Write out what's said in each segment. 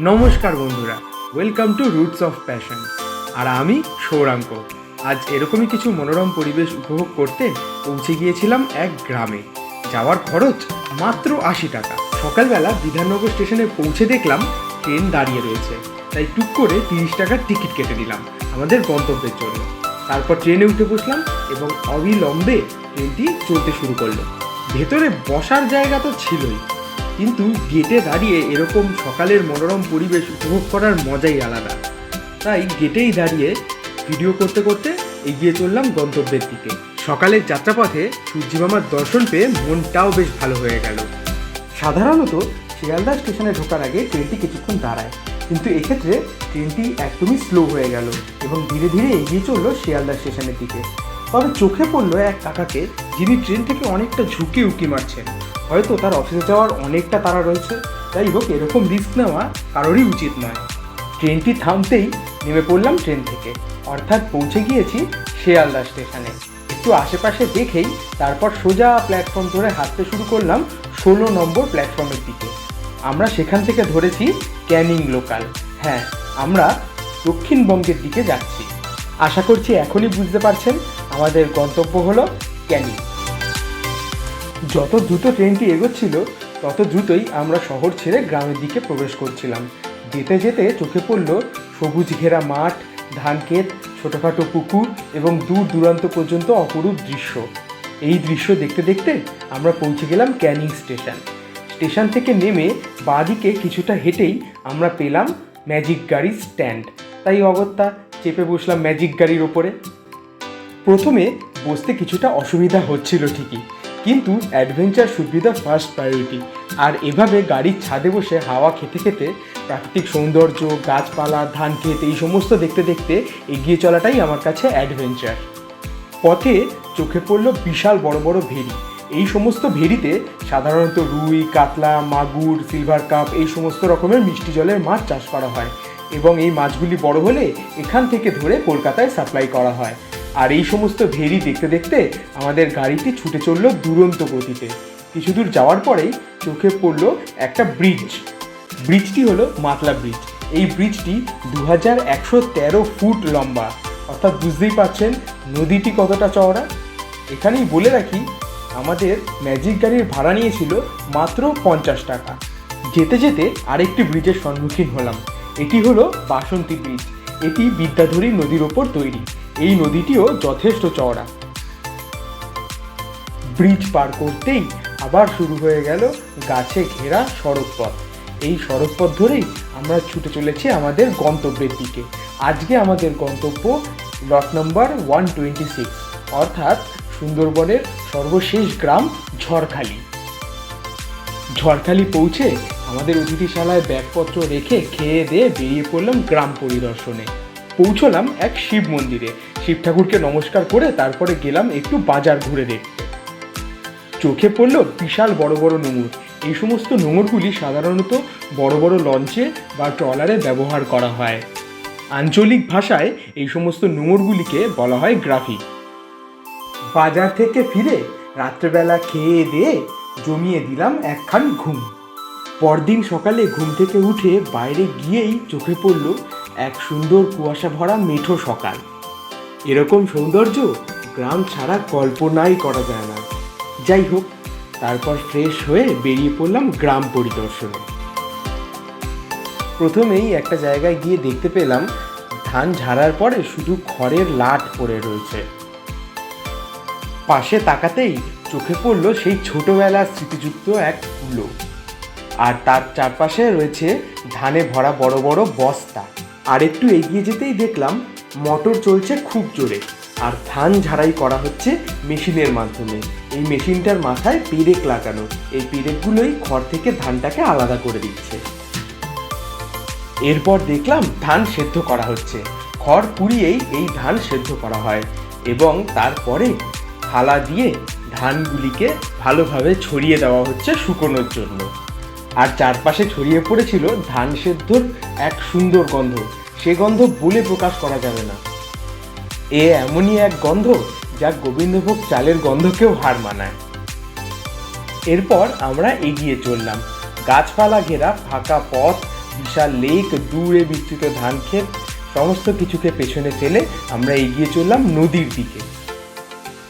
নমস্কার বন্ধুরা, welcome to roots of passion. আর আমি সৌরাঙ্ক। আজ এরকমই কিছু মনোরম পরিবেশ উপভোগ করতে পৌঁছে গিয়েছিলাম এক গ্রামে। যাওয়ার খরচ মাত্র 80 টাকা। সকালবেলা বিধাননগর স্টেশনে পৌঁছে দেখলাম ট্রেন দাঁড়িয়ে রয়েছে, তাই টুক করে 30 টাকার টিকিট কেটে নিলাম আমাদের গন্তব্যের জন্য। তারপর ট্রেনে উঠে বসলাম এবং অবিলম্বে ট্রেনটি চলতে শুরু করলো। ভেতরে বসার জায়গা তো ছিলই, কিন্তু গেটে দাঁড়িয়ে এরকম সকালের মনোরম পরিবেশ উপভোগ করার মজাই আলাদা। তাই গেটেই দাঁড়িয়ে ভিডিও করতে করতে এগিয়ে চললাম গন্তব্যের দিকে। সকালের যাত্রাপথে সূর্যিমামার দর্শন পেয়ে মনটাও বেশ ভালো হয়ে গেল। সাধারণত শিয়ালদা স্টেশনে ঢোকার আগে ট্রেনটি কিছুক্ষণ দাঁড়ায়, কিন্তু এক্ষেত্রে ট্রেনটি একদমই স্লো হয়ে গেল এবং ধীরে ধীরে এগিয়ে চললো শিয়ালদা স্টেশনের দিকে। তবে চোখে পড়লো এক কাকাকে, যিনি ট্রেন থেকে অনেকটা ঝুঁকে উঁকি মারছেন। হয়তো তার অফিসে যাওয়ার অনেকটা তাড়া রয়েছে। যাই হোক, এরকম রিস্ক নেওয়া কারোরই উচিত নয়। ট্রেনটি থামতেই নেমে পড়লাম ট্রেন থেকে, অর্থাৎ পৌঁছে গিয়েছি শিয়ালদা স্টেশনে। একটু আশেপাশে দেখেই তারপর সোজা প্ল্যাটফর্ম ধরে হাঁটতে শুরু করলাম 16 নম্বর প্ল্যাটফর্মের দিকে। আমরা সেখান থেকে ধরেছি ক্যানিং লোকাল। হ্যাঁ, আমরা দক্ষিণবঙ্গের দিকে যাচ্ছি। আশা করছি এখনই বুঝতে পারছেন আমাদের গন্তব্য হলো ক্যানিং। যত দ্রুত ট্রেনটি এগোচ্ছিল তত দ্রুতই আমরা শহর ছেড়ে গ্রামের দিকে প্রবেশ করছিলাম। যেতে যেতে চোখে পড়ল সবুজ ঘেরা মাঠ, ধানক্ষেত, ছোটোখাটো পুকুর এবং দূর দূরান্ত পর্যন্ত অপরূপ দৃশ্য। এই দৃশ্য দেখতে দেখতে আমরা পৌঁছে গেলাম ক্যানিং স্টেশন। স্টেশন থেকে নেমে বাঁদিকে কিছুটা হেঁটেই আমরা পেলাম ম্যাজিক গাড়ির স্ট্যান্ড। তাই অগত্যা চেপে বসলাম ম্যাজিক গাড়ির ওপরে। প্রথমে বসতে কিছুটা অসুবিধা হচ্ছিল ঠিকই, কিন্তু adventure should be the first priority. আর এভাবে গাড়ির ছাদে বসে হাওয়া খেতে খেতে প্রাকৃতিক সৌন্দর্য, গাছপালা, ধান ক্ষেত এই সমস্ত দেখতে দেখতে এগিয়ে চলাটাই আমার কাছে অ্যাডভেঞ্চার। পথে চোখে পড়ল বিশাল বড় বড় ভেড়ি। এই সমস্ত ভেড়িতে সাধারণত রুই, কাতলা, মাগুর, সিলভার কাপ এই সমস্ত রকমের মিষ্টি জলের মাছ চাষ করা হয় এবং এই মাছগুলি বড় হলে এখান থেকে ধরে কলকাতায় সাপ্লাই করা হয়। আর এই সমস্ত ভেড়ি দেখতে দেখতে আমাদের গাড়িটি ছুটে চলল দুরন্ত গতিতে। কিছু দূর যাওয়ার পরেই চোখে পড়ল একটা ব্রিজ। ব্রিজটি হলো মাতলা ব্রিজ। এই ব্রিজটি 2113 ফুট লম্বা, অর্থাৎ বুঝতেই পারছেন নদীটি কতটা চওড়া। এখানেই বলে রাখি, আমাদের ম্যাজিক গাড়ির ভাড়া নিয়েছিল মাত্র 50 টাকা। যেতে যেতে আরেকটি ব্রিজের সম্মুখীন হলাম। এটি হলো বাসন্তী ব্রিজ। এটি বিদ্যাধরী নদীর ওপর তৈরি। এই নদীটিও যথেষ্ট চওড়া। ব্রিজ পার করতেই আবার শুরু হয়ে গেল গাছে ঘেরা সড়ক পথ। এই সড়ক পথ ধরেই আমরা ছুটে চলেছি আমাদের গন্তব্যের দিকে। আজকে আমাদের গন্তব্য লট নম্বর 126, অর্থাৎ সুন্দরবনের সর্বশেষ গ্রাম ঝড়খালি। ঝড়খালি পৌঁছে আমাদের অতিথিশালায় ব্যাগপত্র রেখে খেয়ে দিয়ে বেরিয়ে পড়লাম গ্রাম পরিদর্শনে। পৌঁছলাম এক শিব মন্দিরে। শিব ঠাকুরকে নমস্কার করে তারপরে গেলাম একটু বাজার ঘুরে দেখতে। চোখে পড়ল বিশাল বড় বড় নোঙর। এই সমস্ত নোঙরগুলি সাধারণত বড় বড় লঞ্চে বা ট্রলারে ব্যবহার করা হয়। আঞ্চলিক ভাষায় এই সমস্ত নোঙরগুলিকে বলা হয় গ্রাফি। বাজার থেকে ফিরে রাত্রেবেলা খেয়ে দিয়ে জমিয়ে দিলাম একখান ঘুম। পরদিন সকালে ঘুম থেকে উঠে বাইরে গিয়েই চোখে পড়ল এক সুন্দর কুয়াশা ভরা মেঠো সকাল। এরকম সৌন্দর্য গ্রাম ছাড়া কল্পনাই করা যায় না। যাই হোক, তারপর ফ্রেশ হয়ে বেরিয়ে পড়লাম গ্রাম পরিদর্শনে। প্রথমেই একটা জায়গায় গিয়ে দেখতে পেলাম ধান ঝাড়ার পরে শুধু খড়ের লাট পড়ে রয়েছে। পাশে তাকাতেই চোখে পড়ল সেই ছোটবেলার স্মৃতিযুক্ত এক কুলো। আর তার চারপাশে রয়েছে ধানে ভরা বড় বড় বস্তা। আর একটু এগিয়ে যেতেই দেখলাম মোটর চলছে খুব জোরে, আর ধান ঝাড়াই করা হচ্ছে মেশিনের মাধ্যমে। এই মেশিনটার মাথায় পেরেক লাগানো। এই পেরেকগুলোই খড় থেকে ধানটাকে আলাদা করে দিচ্ছে। এরপর দেখলাম ধান সেদ্ধ করা হচ্ছে। খড় পুড়িয়েই এই ধান সেদ্ধ করা হয় এবং তারপরে থালা দিয়ে ধানগুলিকে ভালোভাবে ছড়িয়ে দেওয়া হচ্ছে শুকোনোর জন্য। আর চারপাশে ছড়িয়ে পড়েছিল ধান সেদ্ধর এক সুন্দর গন্ধ। সে গন্ধ বলে প্রকাশ করা যাবে না। এমনই এক গন্ধ যা গোবিন্দভোগ চালের গন্ধকেও হার মানায়। এরপর আমরা এগিয়ে চললাম। গাছপালা ঘেরা ফাঁকা পথ, বিশাল লেক, দূরে বিস্তৃত ধান ক্ষেত, সমস্ত কিছুকে পেছনে ফেলে আমরা এগিয়ে চললাম নদীর দিকে।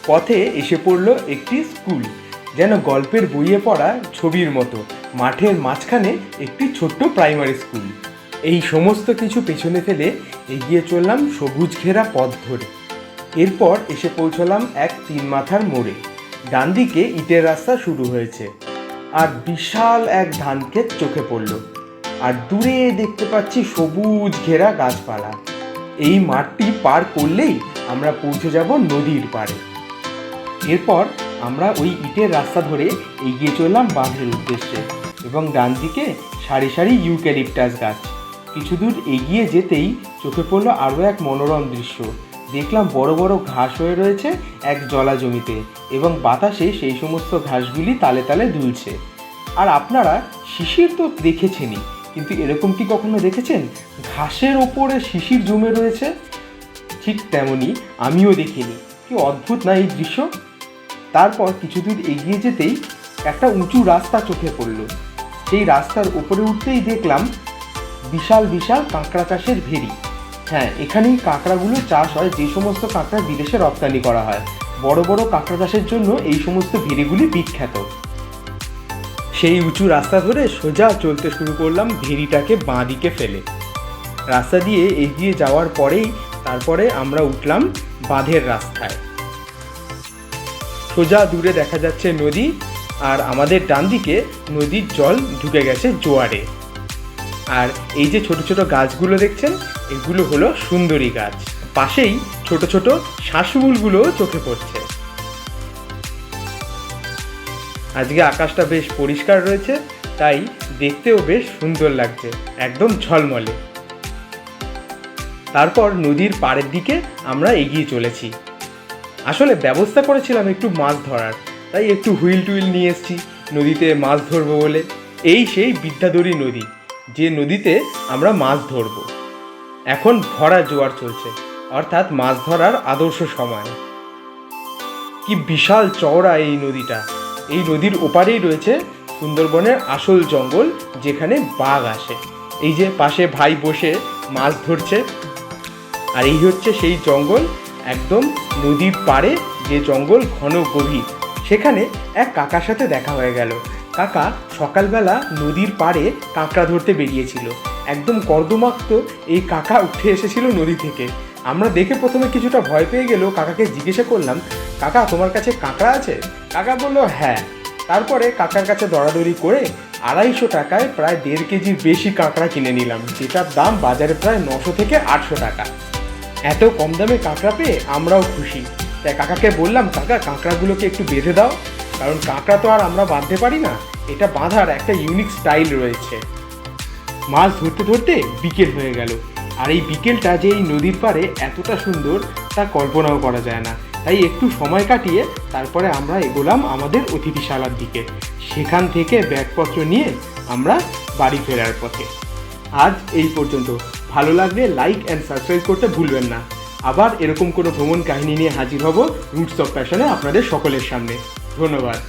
পথে এসে পড়লো একটি স্কুল, যেন গল্পের বইয়ে পড়া ছবির মতো। মাঠের মাঝখানে একটি ছোট্ট প্রাইমারি স্কুল। এই সমস্ত কিছু পেছনে ফেলে এগিয়ে চললাম সবুজ ঘেরা পথ ধরে। এরপর এসে পৌঁছলাম এক 3 মাথার মোড়ে। ডান দিকে ইটের রাস্তা শুরু হয়েছে, আর বিশাল এক ধান ক্ষেত চোখে পড়ল, আর দূরে দেখতে পাচ্ছি সবুজ ঘেরা গাছপালা। এই মাঠটি পার করলেই আমরা পৌঁছে যাব নদীর পাড়ে। এরপর আমরা ওই ইটের রাস্তা ধরে এগিয়ে চললাম বাঁধের উদ্দেশ্যে, এবং ডান দিকে সারি সারি ইউক্যালিপটাস গাছ। কিছু দূর এগিয়ে যেতেই চোখে পড়লো আরও এক মনোরম দৃশ্য। দেখলাম বড় বড় ঘাস হয়ে রয়েছে এক জলা জমিতে, এবং বাতাসে সেই সমস্ত ঘাসগুলি তালে তালে দুলছে। আর আপনারা শিশির তো দেখেছেনই, কিন্তু এরকম কি কখনো দেখেছেন ঘাসের ওপরে শিশির জমে রয়েছে? ঠিক তেমনই আমিও দেখিনি। কি অদ্ভুত না এই দৃশ্য! তারপর কিছু দূর এগিয়ে যেতেই একটা উঁচু রাস্তা চোখে পড়ল। সেই রাস্তার উপরে উঠতেই দেখলাম বিশাল বিশাল কাঁকড়া চাষের ভেড়ি। হ্যাঁ, এখানেই কাঁকড়াগুলো চাষ হয়, যে সমস্ত কাঁকড়া বিদেশে রপ্তানি করা হয়। বড় বড় কাঁকড়া চাষের জন্য এই সমস্ত ভেড়িগুলি বিখ্যাত। সেই উঁচু রাস্তা ধরে সোজা চলতে শুরু করলাম ভেড়িটাকে বাঁ দিকে ফেলে। রাস্তা দিয়ে এগিয়ে যাওয়ার পরেই তারপরে আমরা উঠলাম বাঁধের রাস্তায়। সোজা দূরে দেখা যাচ্ছে নদী, আর আমাদের ডান দিকে নদীর জল ঢুকে গেছে জোয়ারে। আর এই যে ছোট ছোট গাছগুলো দেখছেন, এগুলো হলো সুন্দরী গাছ। পাশেই ছোট ছোট শাঁসমুলগুলোও চোখে পড়ছে। আজকে আকাশটা বেশ পরিষ্কার রয়েছে, তাই দেখতেও বেশ সুন্দর লাগছে, একদম ঝলমলে। তারপর নদীর পাড়ের দিকে আমরা এগিয়ে চলেছি। আসলে ব্যবস্থা করেছিলাম একটু মাছ ধরার, তাই একটু হুইল টুইল নিয়ে এসেছি নদীতে মাছ ধরবো বলে। এই সেই বিদ্যাধরী নদী, যে নদীতে আমরা মাছ ধরব। এখন ভরা জোয়ার চলছে, অর্থাৎ মাছ ধরার আদর্শ সময়। কি বিশাল চওড়া এই নদীটা! এই নদীর ওপারেই রয়েছে সুন্দরবনের আসল জঙ্গল, যেখানে বাঘ আসে। এই যে পাশে ভাই বসে মাছ ধরছে, আর এই হচ্ছে সেই জঙ্গল, একদম নদীর পাড়ে যে জঙ্গল, ঘন গভীর। সেখানে এক কাকার সাথে দেখা হয়ে গেল। কাকা সকালবেলা নদীর পাড়ে কাঁকড়া ধরতে বেরিয়েছিল। একদম কর্দমাক্ত এই কাকা উঠে এসেছিল নদী থেকে। আমরা দেখে প্রথমে কিছুটা ভয় পেয়ে গেল। কাকাকে জিজ্ঞাসা করলাম, কাকা তোমার কাছে কাঁকড়া আছে? কাকা বললো হ্যাঁ। তারপরে কাকার কাছে দরাদরি করে 250 টাকায় প্রায় 1.5 কেজির বেশি কাঁকড়া কিনে নিলাম, যেটার দাম বাজারে প্রায় 900 থেকে 800 টাকা। এত কম দামে কাঁকড়া পেয়ে আমরাও খুশি। তাই কাকাকে বললাম, কাকা কাঁকড়াগুলোকে একটু বেঁধে দাও, কারণ কাঁকড়া তো আর আমরা বাঁধতে পারি না, এটা বাঁধার একটা ইউনিক স্টাইল রয়েছে। মাছ ধরতে ধরতে বিকেল হয়ে গেল, আর এই বিকেলটা যে এই নদীর পাড়ে এতটা সুন্দর তা কল্পনাও করা যায় না। তাই একটু সময় কাটিয়ে তারপরে আমরা এগোলাম আমাদের অতিথিশালার দিকে। সেখান থেকে ব্যাগপত্র নিয়ে আমরা বাড়ি ফেরার পথে। আজ এই পর্যন্ত। ভালো লাগলে লাইক অ্যান্ড সাবস্ক্রাইব করতে ভুলবেন না। আবার এরকম কোনো ভ্রমণ কাহিনী নিয়ে হাজির হব রুটস অফ প্যাশনে আপনাদের সকলের সামনে। ধন্যবাদ।